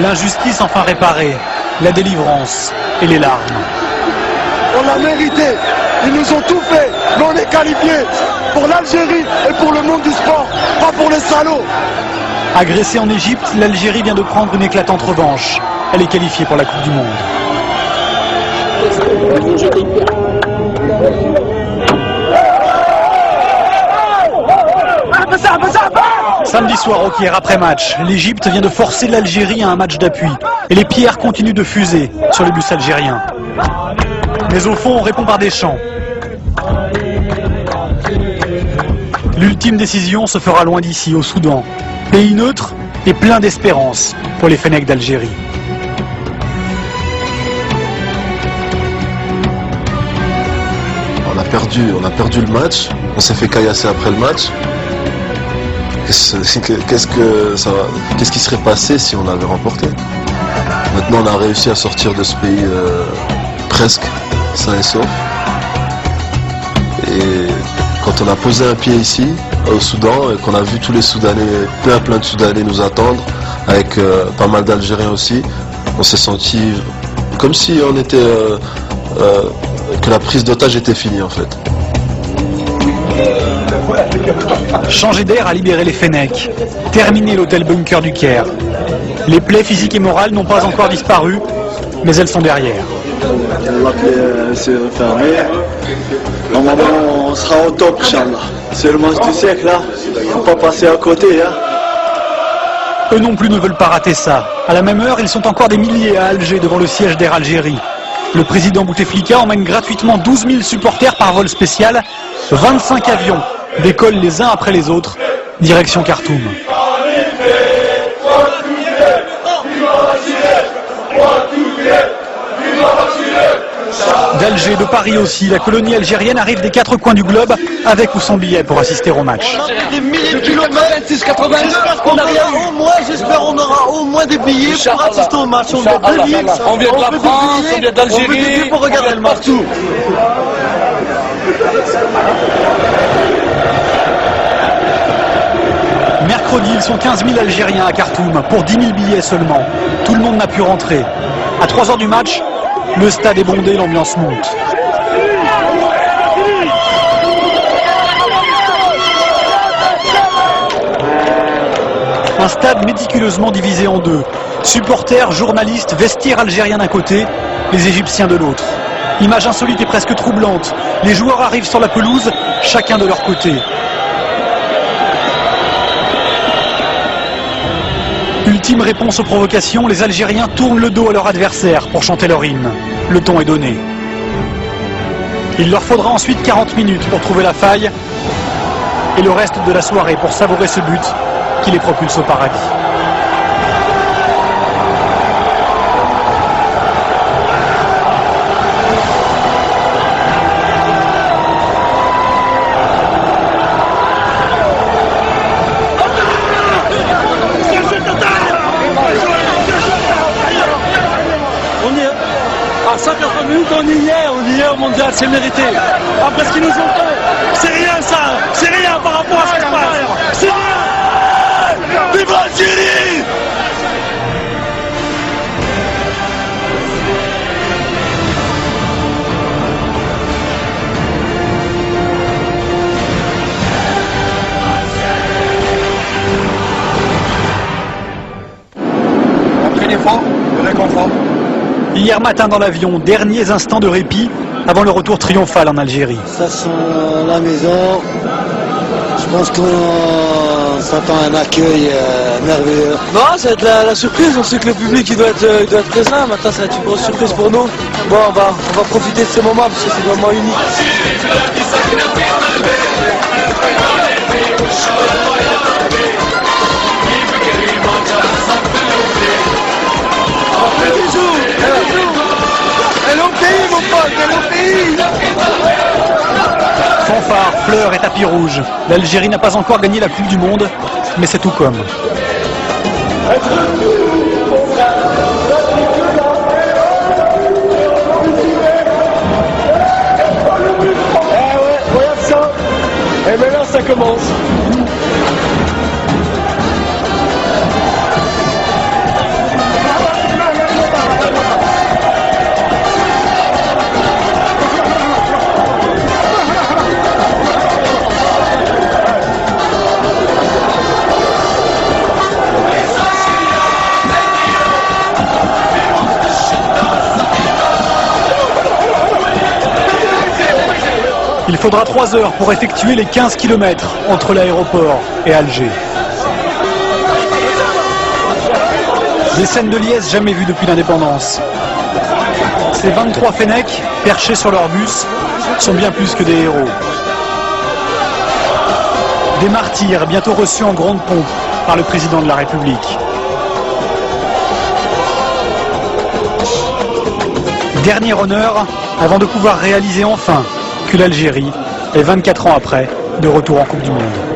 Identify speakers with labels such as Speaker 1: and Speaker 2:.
Speaker 1: L'injustice enfin réparée, la délivrance et les larmes.
Speaker 2: On l'a mérité, ils nous ont tout fait, mais on est qualifiés pour l'Algérie et pour le monde du sport, pas pour les salauds.
Speaker 1: Agressée en Égypte, l'Algérie vient de prendre une éclatante revanche. Elle est qualifiée pour la Coupe du Monde. Samedi soir au Caire, après match, l'Égypte vient de forcer l'Algérie à un match d'appui. Et les pierres continuent de fuser sur les bus algériens. Mais au fond, on répond par des chants. L'ultime décision se fera loin d'ici, au Soudan. Pays neutre et plein d'espérance pour les Fennecs d'Algérie.
Speaker 3: On a perdu le match, on s'est fait caillasser après le match. Qu'est-ce qui serait passé si on l'avait remporté? Maintenant on a réussi à sortir de ce pays presque sain et sauf. Et quand on a posé un pied ici, au Soudan, et qu'on a vu tous les Soudanais, plein de Soudanais nous attendre, avec pas mal d'Algériens aussi, on s'est senti comme si on était que la prise d'otage était finie en fait.
Speaker 1: Changer d'air a libéré les Fennecs, terminer l'hôtel bunker du Caire. Les plaies physiques et morales n'ont pas encore disparu, mais elles sont derrière.
Speaker 2: La plaie s'est refermée. Normalement, on sera au top, Inch'Allah. C'est le match du siècle, là. Faut pas passer à côté, hein.
Speaker 1: Eux non plus ne veulent pas rater ça. À la même heure, ils sont encore des milliers à Alger devant le siège d'Air Algérie. Le président Bouteflika emmène gratuitement 12 000 supporters par vol spécial. 25 avions décollent les uns après les autres, direction Khartoum. D'Alger, de Paris aussi, la colonie algérienne arrive des 4 coins du globe avec ou sans billet pour assister au match.
Speaker 2: Des milliers de kilomètres, 86-89, on a rien, au moins, j'espère, on aura au moins des billets pour assister au match. On vient de Lille,
Speaker 4: on vient de la France, on vient d'Algérie,
Speaker 2: on veut des billets pour regarder le match. Partout.
Speaker 1: Mercredi, ils sont 15 000 Algériens à Khartoum pour 10 000 billets seulement. Tout le monde n'a pu rentrer. À 3 heures du match, le stade est bondé, l'ambiance monte. Un stade méticuleusement divisé en deux. Supporters, journalistes, vestiaires algériens d'un côté, les Égyptiens de l'autre. Image insolite et presque troublante. Les joueurs arrivent sur la pelouse, chacun de leur côté. Ultime réponse aux provocations, les Algériens tournent le dos à leur adversaire pour chanter leur hymne. Le ton est donné. Il leur faudra ensuite 40 minutes pour trouver la faille et le reste de la soirée pour savourer ce but qui les propulse au paradis.
Speaker 2: À 180 minutes, on y est au mondial, c'est mérité. Après ce qu'ils nous ont fait, c'est rien ça, c'est rien par rapport à ce qui se passe. C'est rien. Vive l'Algérie!
Speaker 4: Après l'effort, le réconfort.
Speaker 1: Hier matin dans l'avion, derniers instants de répit avant le retour triomphal en Algérie.
Speaker 5: Ça sent la maison. Je pense qu'on s'attend à un accueil merveilleux.
Speaker 2: Non, ça va être la surprise. On sait que le public il doit être présent. Maintenant, ça va être une grosse surprise pour nous. Bon, on va profiter de ce moment parce que c'est un moment unique. Elle est au pays, mon pote, elle est au pays.
Speaker 1: Fanfare, fleurs et tapis rouge. L'Algérie n'a pas encore gagné la Coupe du Monde, mais c'est tout comme.
Speaker 2: Regarde ça. Et maintenant, ça commence.
Speaker 1: Il faudra 3 heures pour effectuer les 15 km entre l'aéroport et Alger. Des scènes de liesse jamais vues depuis l'indépendance. Ces 23 Fennecs, perchés sur leur bus, sont bien plus que des héros. Des martyrs bientôt reçus en grande pompe par le président de la République. Dernier honneur avant de pouvoir réaliser enfin que l'Algérie est 24 ans après de retour en Coupe du Monde.